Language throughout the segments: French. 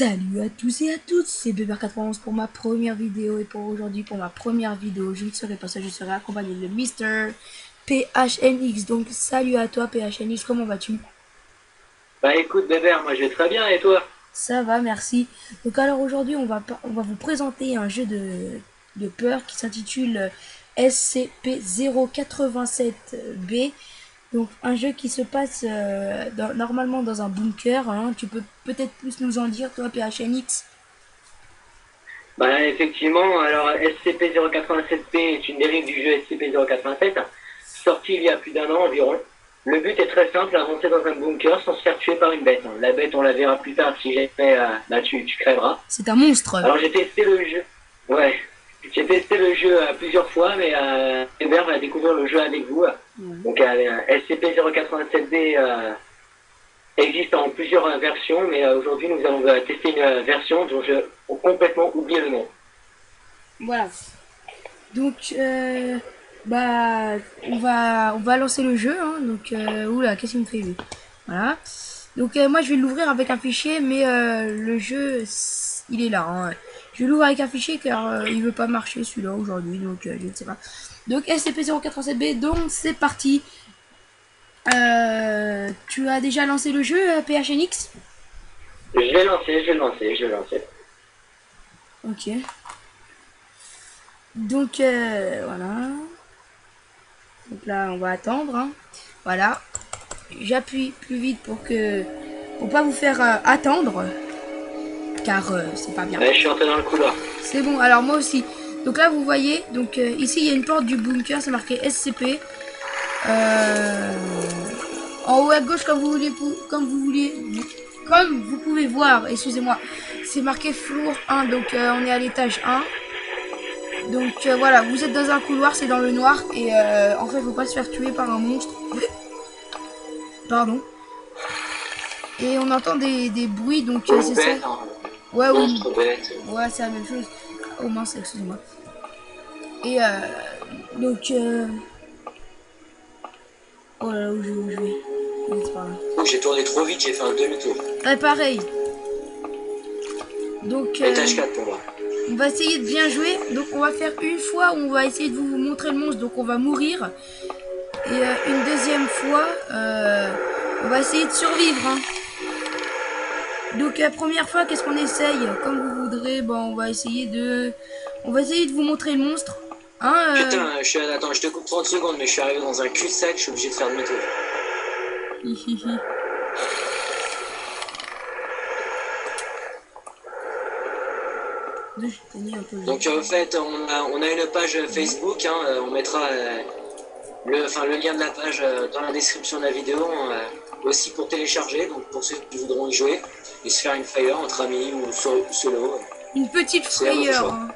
Salut à tous et à toutes, c'est Bébert91 pour ma première vidéo et pour aujourd'hui, pour ma première vidéo, je ne serai pas seul, je serai accompagné de Mister PHNX. Donc salut à toi PHNX, comment vas-tu? Bah écoute Bébert, moi je vais très bien et toi? Ça va, merci. Donc alors aujourd'hui, on va vous présenter un jeu de peur qui s'intitule SCP-087B. Donc un jeu qui se passe normalement dans un bunker, hein. Tu peux peut-être plus nous en dire, toi PHNX? Bah effectivement, alors SCP-087P est une dérive du jeu SCP-087, sorti il y a plus d'un an environ. Le but est très simple, avancer dans un bunker sans se faire tuer par une bête. La bête on la verra plus tard si jamais bah tu crèveras. C'est un monstre. Alors j'ai testé le jeu, ouais, j'ai testé le jeu plusieurs fois mais Bébert va découvrir le jeu avec vous. Donc SCP-087B existe en plusieurs versions, mais aujourd'hui nous allons tester une version dont je complètement oublié le nom. Voilà. Donc, bah, on va lancer le jeu. Hein. Donc, oula, qu'est-ce qu'il me fait lui? Voilà. Donc, moi, je vais l'ouvrir avec un fichier, mais le jeu, il est là. Hein. Je l'ouvre avec un fichier car il veut pas marcher celui-là aujourd'hui, donc je ne sais pas. Donc, SCP-087B, donc c'est parti. Tu as déjà lancé le jeu, PHNX? Je vais lancer. Ok. Donc, voilà. Donc là, on va attendre. Hein. Voilà. J'appuie plus vite pour pas vous faire attendre, car c'est pas bien. Ouais, je suis entré dans le couloir. C'est bon. Alors moi aussi. Donc là, vous voyez. Donc ici, il y a une porte du bunker. C'est marqué SCP. En haut à gauche, comme vous pouvez voir. Excusez-moi. C'est marqué floor 1. Donc on est à l'étage 1. Donc voilà, vous êtes dans un couloir, c'est dans le noir et en fait, faut pas se faire tuer par un monstre. Pardon. Et on entend des bruits, donc c'est ça. Bête, hein. Ouais, oui. Monstre bête. Ouais, c'est la même chose. Oh mince, excuse-moi. Et donc, oh là là, où je vais. C'est par là. Oh, j'ai tourné trop vite, j'ai fait un demi-tour. Ouais, pareil. Donc, Étage 4 pour moi. on va essayer de bien jouer. Donc, on va faire une fois où on va essayer de vous montrer le monstre. Donc, on va mourir. Et une deuxième fois, on va essayer de survivre. Hein. Donc la première fois, qu'est-ce qu'on essaye? Comme vous voudrez, bon, on va essayer de vous montrer le monstre. Hein, Putain, attends, je te coupe 30 secondes, mais je suis arrivé dans un cul-de-sac, je suis obligé de faire demi-tour. Donc en fait, on a une page Facebook, hein, on mettra le lien de la page dans la description de la vidéo, aussi pour télécharger, donc pour ceux qui voudront y jouer, et se faire une fire entre amis ou solo. Une petite C'est à votre frayeur. choix. Hein.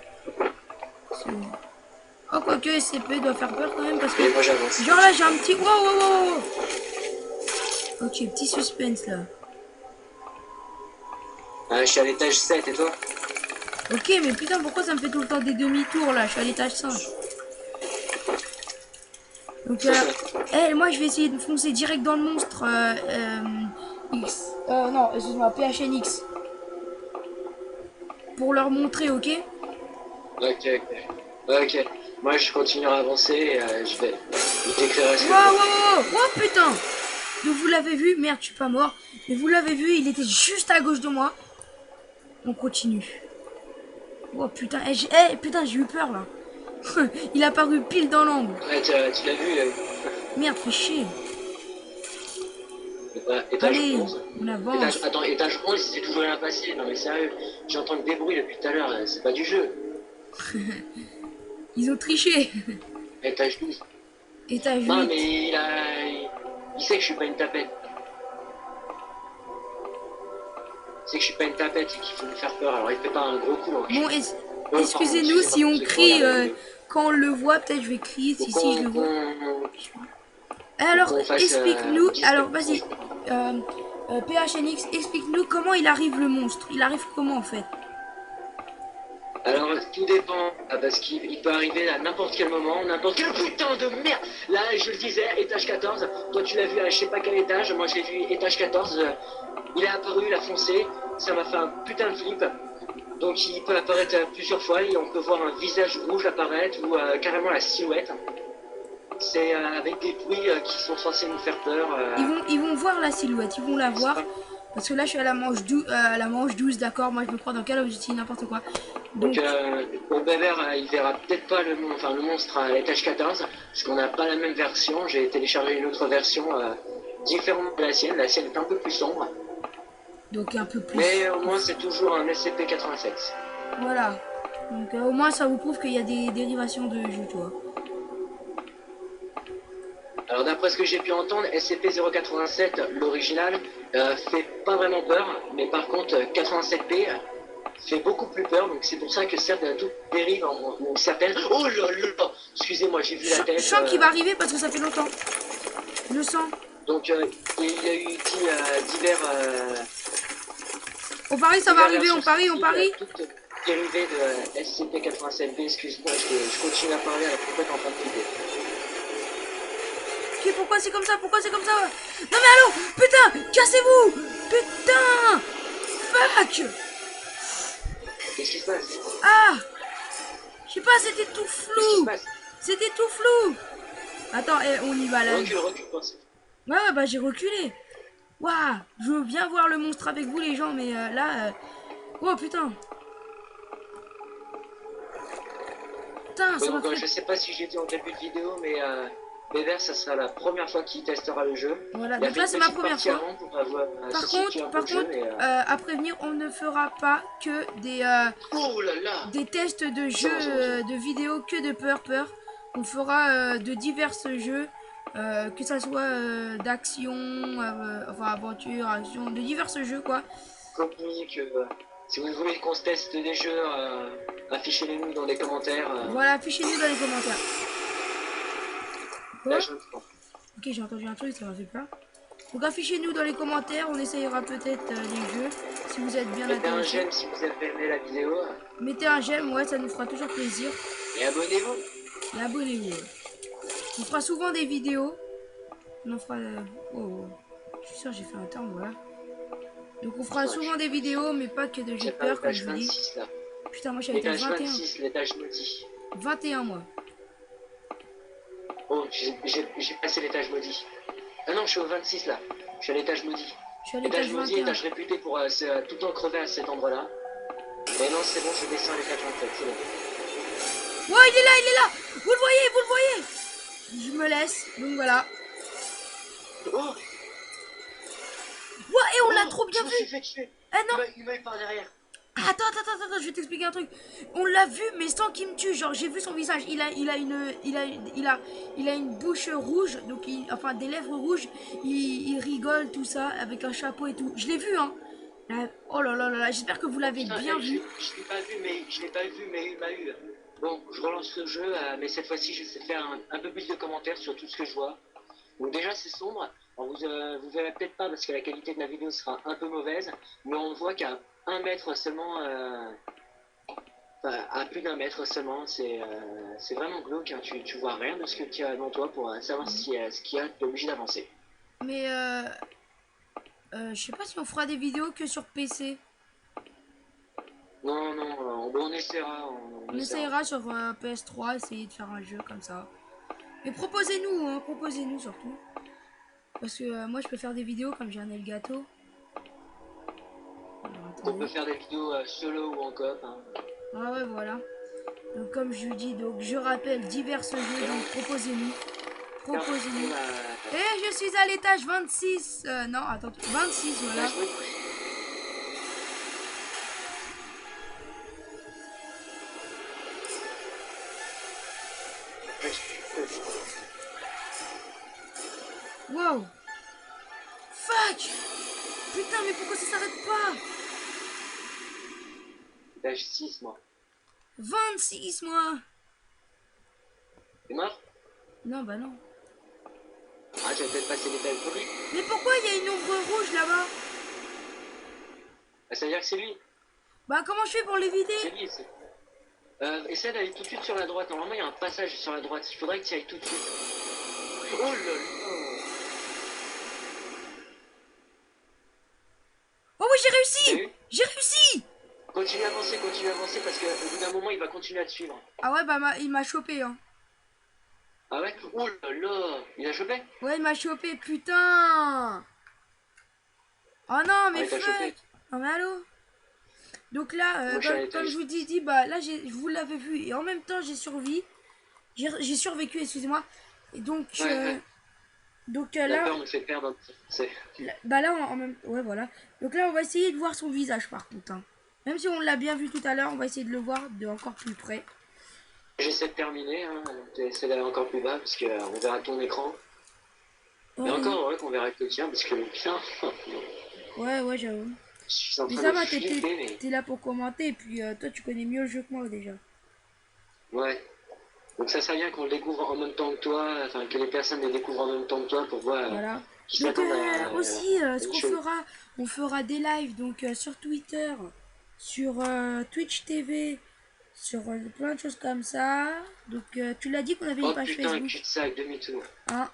Oh, quoique SCP doit faire peur quand même parce que... Et moi j'avance. Genre là, j'ai un petit... Wow, wow, wow. Ok, petit suspense là. Je suis à l'étage 7 et toi? Ok, mais putain, pourquoi ça me fait tout le temps des demi-tours là? Je suis à l'étage 5. Donc, moi je vais essayer de foncer direct dans le monstre. X. Non, excuse-moi, PHNX. Pour leur montrer, ok? Ok. Ok. Moi je continue à avancer et je t'écrirai ce que je Wow, vois. wow, wow, oh putain! Donc vous l'avez vu, merde, je suis pas mort. Mais vous l'avez vu, il était juste à gauche de moi. On continue. Oh putain, putain, j'ai eu peur là. Il a apparu pile dans l'angle. Ouais, tu l'as vu, Merde, fais chier. étage Allez, 11. on avance. Attends, étage 11, c'est toujours rien passé. Non mais sérieux, j'entends des bruits depuis tout à l'heure, c'est pas du jeu. Ils ont triché. Étage 12. Étage 8. Non mais il sait que je suis pas une tapette. Il sait que je suis pas une tapette et qu'il faut me faire peur, alors il fait pas un gros coup. Hein. Bon, excusez-nous si on crie quand on le voit. Peut-être je vais crier si je le vois. Alors, explique-nous. Alors, vas-y. PHNX, explique-nous comment il arrive le monstre. Il arrive comment en fait? Alors tout dépend, parce qu'il peut arriver à n'importe quel moment, n'importe quel putain de merde. Là je le disais, étage 14, toi tu l'as vu à je sais pas quel étage, moi je l'ai vu étage 14, il est apparu, il a foncé, ça m'a fait un putain de flip. Donc il peut apparaître plusieurs fois et on peut voir un visage rouge apparaître ou carrément la silhouette. C'est avec des bruits qui sont censés nous faire peur. Ils vont voir la silhouette, ils vont la voir. Parce que là, je suis à la manche 12, d'accord. Moi, je me crois dans Call of Duty, n'importe quoi. Donc, pour Bever, il verra peut-être pas le monstre à l'étage 14, parce qu'on n'a pas la même version. J'ai téléchargé une autre version différente de la sienne. La sienne est un peu plus sombre. Donc, un peu plus. Mais au moins, c'est toujours un SCP-87. Voilà. Donc, au moins, ça vous prouve qu'il y a des dérivations de jeu, tu vois. Alors, d'après ce que j'ai pu entendre, SCP-087, l'original, fait pas vraiment peur, mais par contre, 87P fait beaucoup plus peur, donc c'est pour ça que certaines toutes dérivent en certaines. Oh là là! Excusez-moi, j'ai vu la tête. Je sens qu'il va arriver parce que ça fait longtemps. Je le sens. Donc, il y a eu divers. On parie, ça va arriver, on parie. Toutes dérivées de SCP-87B, excuse-moi, je continue à parler à la complète en train de flipper. Ok, pourquoi c'est comme ça? Pourquoi c'est comme ça? Non mais allô! Putain! Cassez-vous! Putain! Fuck! Qu'est-ce qui se passe? Ah! Je sais pas, c'était tout Qu'est-ce qui flou! se passe? C'était tout flou! Attends, on y va là. Recule, pense. Ouais, bah j'ai reculé. Waouh! Je veux bien voir le monstre avec vous les gens, mais là... Oh putain! Putain, ça m'a Donc, fait... je sais pas si j'ai dit en début de vidéo, mais Bever, ça sera la première fois qu'il testera le jeu. Voilà, donc là c'est ma première fois. Par contre, à prévenir, on ne fera pas que oh là là, des tests de jeux, de vidéos que de peur. On fera de divers jeux, que ça soit d'action, enfin aventure, action, de divers jeux quoi. Communique, si vous voulez qu'on se teste des jeux, affichez-les-nous dans les commentaires. Voilà, affichez-nous dans les commentaires. Là, je me prends. Ok, j'ai entendu un truc, ça m'a fait peur. Donc affichez-nous dans les commentaires, on essayera peut-être les jeux, si vous êtes bien mettez intéressés. un j'aime si vous avez aimé la vidéo. Mettez un j'aime, ouais, ça nous fera toujours plaisir. Et abonnez-vous. Et abonnez-vous. Ouais. On fera souvent des vidéos. On en fera... Oh, je suis sûr j'ai fait un terme, voilà. Donc on fera souvent des vidéos, mais pas que de jeux de peur, comme je vous dis. Putain, moi je suis à l'étage 21. 26, l'étage maudit. 21, moi. Oh, j'ai passé l'étage maudit. Ah non, je suis au 26 là. Je suis à l'étage maudit. Je suis à l'étage 21. Maudit, étage réputé pour tout le temps crever à cet endroit-là. Mais non, c'est bon, je descends à l'étage 27, c'est bon. Ouais, il est là. Vous le voyez. Je me laisse, donc voilà. Oh. Ouais, et on l'a trop bien vu. Je me suis fait tuer. Ah non. Il m'a eu par derrière. Attends, je vais t'expliquer un truc. On l'a vu, mais sans qu'il me tue. Genre, j'ai vu son visage. Il a une bouche rouge, donc enfin des lèvres rouges. Il rigole tout ça avec un chapeau et tout. Je l'ai vu, hein. Là, oh là là, j'espère que vous l'avez bien vu. Je l'ai pas vu, mais il m'a eu. Bon, je relance le jeu, mais cette fois-ci, je vais faire un peu plus de commentaires sur tout ce que je vois. Donc déjà, c'est sombre. Alors, vous verrez peut-être pas parce que la qualité de la vidéo sera un peu mauvaise, mais on voit qu'à 1 mètre seulement, à plus d'1 mètre seulement, c'est vraiment glauque. Hein. Tu vois rien de ce que tu as devant toi pour savoir ce qu'il y a, t'es obligé d'avancer. Mais je sais pas si on fera des vidéos que sur PC. Non, on essaiera. On essaiera sur PS3, essayer de faire un jeu comme ça. Mais proposez-nous, hein, proposez-nous surtout. Parce que moi je peux faire des vidéos comme j'ai un Elgato. On peut faire des vidéos solo ou en coop. Hein. Ah ouais, voilà. Donc comme je vous dis, donc je rappelle divers jeux, donc proposez-nous. Proposez-nous. Et je suis à l'étage 26. Non, attends, 26, voilà. Wow. Fuck. Putain, mais pourquoi ça s'arrête pas? Étage 6, moi. 26, moi. T'es mort? Non, bah non. Ah, tu vas peut-être passer l'étage pour lui. Mais pourquoi il y a une ombre rouge là-bas? Bah, ça veut dire que c'est lui. Bah comment je fais pour l'éviter? C'est lui, c'est... essaie d'aller tout de suite sur la droite. Normalement, il y a un passage sur la droite. Il faudrait que tu y ailles tout de suite. Oh là là. Oh oui, j'ai réussi. continue à avancer parce qu'au bout d'un moment, il va continuer à te suivre. Ah ouais, bah il m'a chopé, hein. Ah ouais? Oh là là! Il a chopé? Ouais, il m'a chopé, putain. Oh non, Ah, mais il t'a fuck. chopé. Non mais allô. Donc là, Moi, je suis à comme je l'étage. vous dis, bah là, je vous l'avais vu. Et en même temps, j'ai survécu. J'ai survécu, excusez-moi. Et Ouais, ouais. La là, peur nous fait perdre un petit. C'est. bah là, en même ouais, voilà. Donc là, on va essayer de voir son visage par contre, hein. Même si on l'a bien vu tout à l'heure, on va essayer de le voir de encore plus près. J'essaie de terminer, hein. J'essaie d'aller encore plus bas parce qu'on verra ton écran. Et Ouais, encore, ouais, qu'on verra que le tien parce que le tien, ouais, j'avoue. je suis en Mais train ça de va, flipper, mais. t'es là pour commenter. Et puis toi, tu connais mieux le jeu que moi déjà. Ouais. Donc ça serait bien qu'on le découvre en même temps que toi, enfin que les personnes le découvrent en même temps que toi pour voir Voilà. qui Donc s'attendent aussi, à ce une qu'on chose. fera, on fera des lives donc sur Twitter, sur Twitch TV, sur plein de choses comme ça. Donc tu l'as dit qu'on avait une Oh page putain, Facebook, cul-de-sac, demi-tour. hein?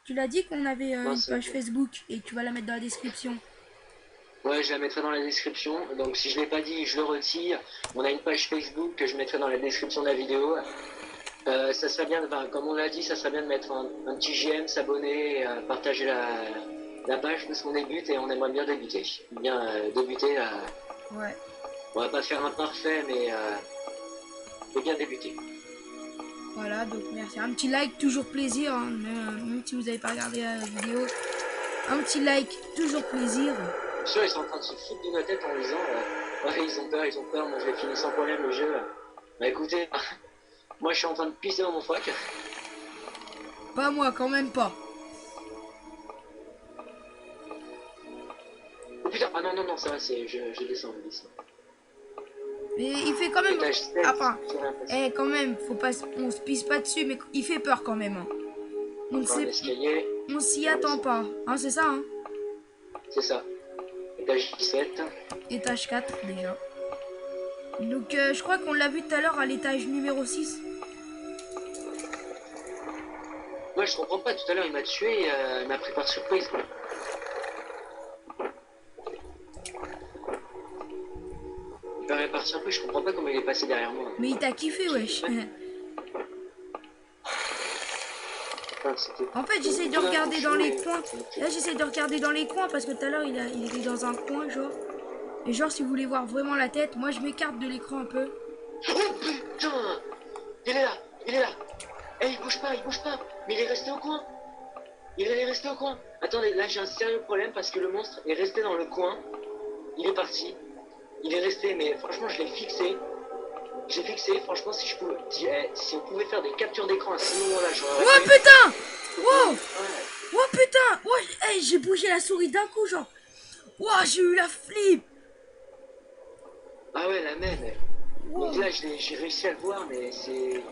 Tu l'as dit qu'on avait Non, une c'est page bon. Facebook et que tu vas la mettre dans la description. Ouais, je la mettrai dans la description. Donc si je l'ai pas dit, je le retire. On a une page Facebook que je mettrai dans la description de la vidéo. Ça serait bien, enfin, comme on l'a dit, ça serait bien de mettre un petit JM, s'abonner, et, partager la page parce qu'on débute et on aimerait bien débuter. Bien débuter. Ouais. On va pas faire un parfait, mais bien débuter. Voilà, donc merci. Un petit like, toujours plaisir, hein, même si vous n'avez pas regardé la vidéo. Un petit like, toujours plaisir. Je suis sûr, ils sont en train de se foutre de notre tête en disant ouais, ils ont peur, moi je vais finir sans problème le jeu. Bah écoutez, moi je suis en train de pisser dans mon froc. Pas moi, quand même pas. Oh putain, ah non, non, non, ça va, je descends, je descends. Mais il fait quand même. Étage 7, Enfin, j'ai l'impression. quand même, faut pas, on se pisse pas dessus, mais il fait peur quand même, hein. On ne Encore un sait, escalier, on s'y et on attend descend. pas, hein, c'est ça, hein. C'est ça. Étage 17. Étage 4 déjà. Donc je crois qu'on l'a vu tout à l'heure à l'étage numéro 6. Moi je comprends pas, tout à l'heure il m'a tué, il m'a pris par surprise quoi. Il m'a par surprise, je comprends pas comment il est passé derrière moi. Mais il t'a kiffé, wesh. Enfin, c'était. En fait, j'essaie de Tout d'un coup, regarder dans chou les et. coins. Là, j'essaie de regarder dans les coins parce que tout à l'heure, il était dans un coin, genre. Et genre, si vous voulez voir vraiment la tête, moi, je m'écarte de l'écran un peu. Oh putain! Il est là! Il est là! Eh, il bouge pas, il bouge pas! Mais il est resté au coin! Il est resté au coin! Attendez, là j'ai un sérieux problème parce que le monstre est resté dans le coin. Il est parti. Il est resté, mais franchement, je l'ai fixé. J'ai fixé, franchement, si je pouvais. Si on pouvait faire des captures d'écran à ce moment-là, j'aurais Oh fait. putain! Wow! Ouais. Oh putain! Oh, hey, j'ai bougé la souris d'un coup, genre. Wow, j'ai eu la flip! Ah ouais, la même. Wow. Donc là, j'ai réussi à le voir, mais c'est.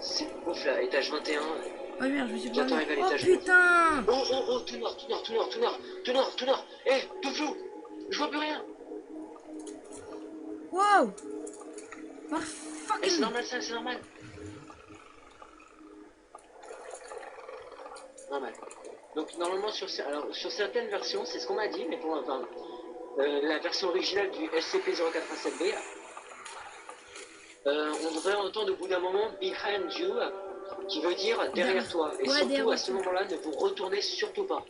C'est ouf là, étage 21. Oh merde, je me suis pas Bientôt mis. arrivé à Oh l'étage 20. putain! Oh, oh, oh, tout noir, tout noir, tout noir, tout noir, tout noir, tout noir. Eh, tout flou. Je vois plus rien. Wow! Oh Eh, c'est fucking. normal ça, c'est normal. Normal. Donc normalement alors, sur certaines versions, c'est ce qu'on m'a dit, mais pour enfin, la version originale du SCP-087B, on devrait entendre au bout d'un moment Behind You, qui veut dire derrière toi. Et Ouais, surtout à derrière ce toi. moment-là, ne vous retournez surtout pas.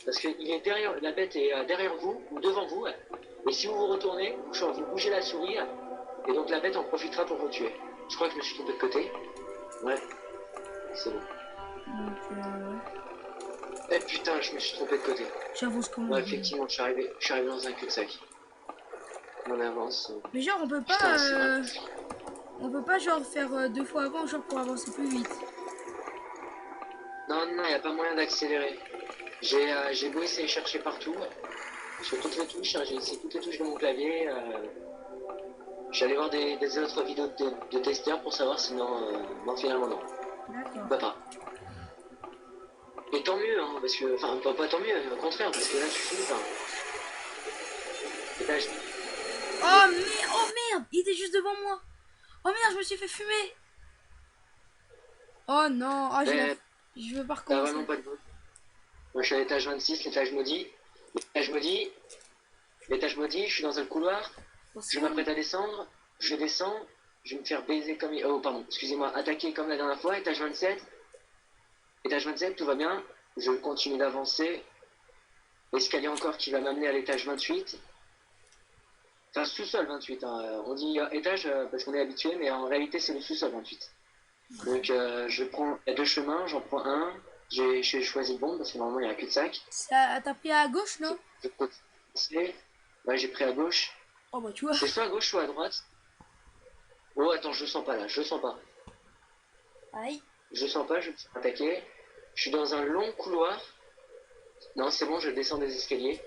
Parce que il est derrière, la bête est derrière vous ou devant vous. Et si vous vous retournez, vous bougez la souris, et donc la bête en profitera pour vous tuer. Je crois que je me suis trompé de côté. Ouais, c'est bon. Donc, Eh putain, je me suis trompé de côté. j'avance quand Ouais, même. effectivement, je suis arrivé dans un cul-de-sac. On avance. Mais genre, Putain, c'est vrai. on peut pas genre faire deux fois avant, genre pour avancer plus vite. Non, non, il n'y a pas moyen d'accélérer. J'ai beau essayer de chercher partout, sur toutes les touches, hein, j'ai essayé toutes les touches de mon clavier. J'allais voir des autres vidéos de testeurs pour savoir si non, finalement non. D'accord. Bah pas. Et tant mieux, hein, parce que, enfin, pas tant mieux, au contraire, parce que là tu fous, enfin. Et là, Oh merde, il était juste devant moi. Oh merde, je me suis fait fumer. Oh non, oh, je veux pas t'as vraiment recommencer. pas de bol. Moi je suis à l'étage 26, l'étage maudit. L'étage maudit, l'étage maudit, je suis dans un couloir. Je m'apprête à descendre, je descends, je vais me faire baiser comme... Oh, pardon, excusez-moi, attaquer comme la dernière fois, étage 27. Étage 27, tout va bien. Je continue d'avancer. Escalier encore qui va m'amener à l'étage 28. Enfin, sous-sol 28. Hein. On dit étage parce qu'on est habitué, mais en réalité, c'est le sous-sol 28. Donc, je prends... Il y a deux chemins, j'en prends un. J'ai choisi le bon parce que normalement, il y a un cul-de-sac. T'as pris à gauche, non? Je peux passer. Ouais, j'ai pris à gauche. Oh bah tu vois. C'est soit à gauche, soit à droite. Oh, attends, je sens pas là, je sens pas. Aïe. Je sens pas, je me suis attaqué. Je suis dans un long couloir. Non, c'est bon, je descends des escaliers.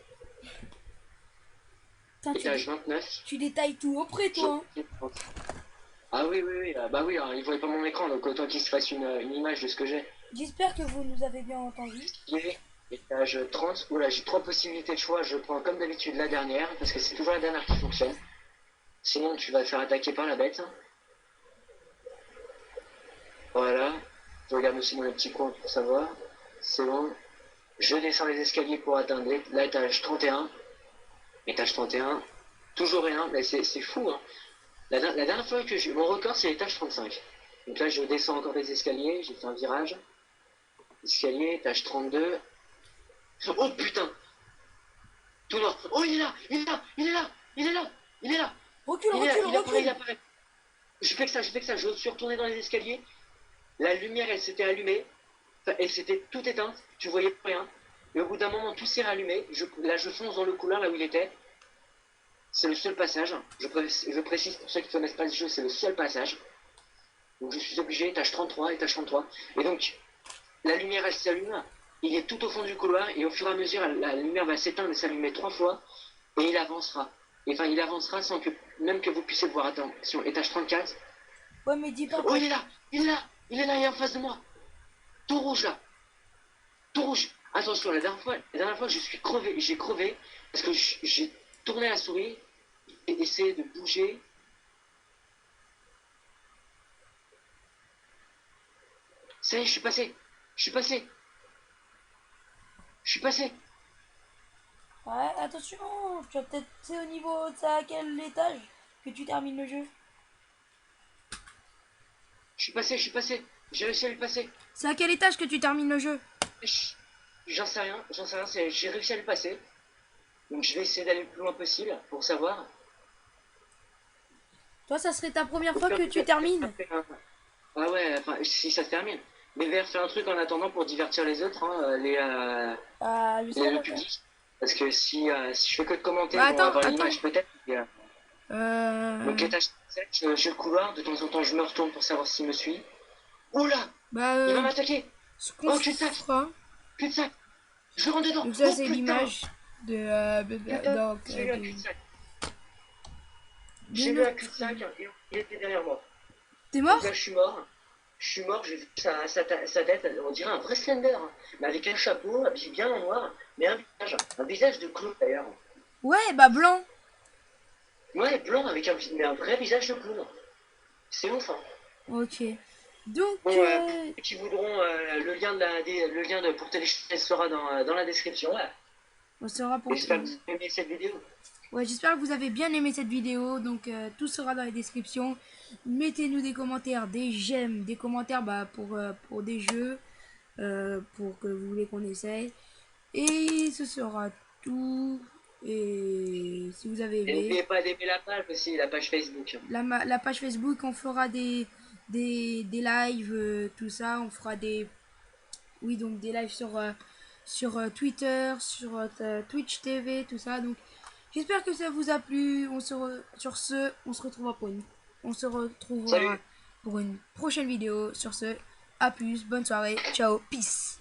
Putain, Étage 29. tu détailles tout auprès, toi. Hein. Ah oui, oui, oui. Bah oui, alors, ils voyaient pas mon écran, donc autant qu'ils se fassent une image de ce que j'ai. J'espère que vous nous avez bien entendu. Étage 30. Oula, j'ai trois possibilités de choix. Je prends comme d'habitude la dernière, parce que c'est toujours la dernière qui fonctionne. Sinon, tu vas te faire attaquer par la bête. Voilà. Je regarde aussi dans le petit coin pour savoir. C'est bon. Je descends les escaliers pour atteindre l'étage 31. Étage 31. Toujours rien, mais c'est fou. Hein. La dernière fois que j'ai... Mon record, c'est l'étage 35. Donc là, je descends encore des escaliers. J'ai fait un virage. Escalier, étage 32. Oh putain! Tout noir. Oh, il est là! Il est là! Il est là! Il est là! Il est là! Recule, Il est là, recule, recule. il apparaît. Je fais que ça, je fais que ça. Je suis retourné dans les escaliers. La lumière, elle s'était allumée. Enfin, elle s'était toute éteinte. Tu voyais plus rien. Et au bout d'un moment, tout s'est rallumé. Là, je fonce dans le couloir, là où il était. C'est le seul passage. Je précise pour ceux qui ne connaissent pas ce jeu, c'est le seul passage. Donc je suis obligé, étage 33, étage 33. Et donc, la lumière, elle s'allume. Il est tout au fond du couloir. Et au fur et à mesure, la lumière va s'éteindre et s'allumer 3 fois. Et il avancera. Et enfin, il avancera sans que, même que vous puissiez le voir. Attention, étage 34. Ouais, mais dis pas. Oh, il est là! Il est là! Il est là, il est en face de moi! Tout rouge, là! Tout rouge! Attention, la dernière fois, je suis crevé. J'ai crevé parce que j'ai tourné la souris et essayé de bouger. Ça y est, je suis passé! Je suis passé! Je suis passé! Ouais, attention. Tu vas peut-être. C'est au niveau de ça, à quel étage que tu termines le jeu? Je suis passé, je suis passé! J'ai réussi à lui passer! C'est à quel étage que tu termines le jeu? J'en sais rien, j'ai réussi à lui passer. Donc je vais essayer d'aller le plus loin possible pour savoir. Toi, ça serait ta première fois que tu termines? Ah ouais, enfin, si ça se termine. Mais vers faire un truc en attendant pour divertir les autres, hein, Je sais le pas. public. Parce que si je fais que de commenter, Bah, ils vont attends, avoir attends. l'image peut-être. Donc Euh... étage 7, je le couloir, de temps en temps je me retourne pour savoir s'il me suit. Oula! Bah, Il va m'attaquer! ce qu'on Oh, cul-de-sac! fera. Cul-de-sac! Je rentre dedans! Donc, ça, Oh c'est putain! l'image de. Donc, J'ai eu un cul-de-sac! de J'ai eu un notre. cul-de-sac et il était derrière moi. T'es Donc mort? là, je suis mort. Je suis mort, j'ai vu sa tête, on dirait un vrai Slender, hein. Mais avec un chapeau, habillé bien en noir, mais un visage de clown d'ailleurs. Ouais, bah, blanc. Ouais, blanc avec mais un vrai visage de clown. C'est ouf, hein. Ok. Donc, Bon, pour ceux qui voudront, le lien pour télécharger sera dans la description. Ouais. on sera pour. J'espère que vous avez aimé cette vidéo. Ouais, j'espère que vous avez bien aimé cette vidéo. Donc, tout sera dans la description. Mettez-nous des commentaires, des j'aime, des commentaires bah, pour des jeux, pour que vous voulez qu'on essaye. Et ce sera tout. Et si vous avez Et aimé, n'oubliez pas d'aimer la page aussi, la page Facebook. la page Facebook, on fera des lives, tout ça. On fera des. Oui, donc des lives sur Twitter, sur Twitch TV, tout ça. Donc, j'espère que ça vous a plu. Sur ce, on se retrouvera Salut! pour une prochaine vidéo. Sur ce, à plus, bonne soirée, ciao, peace.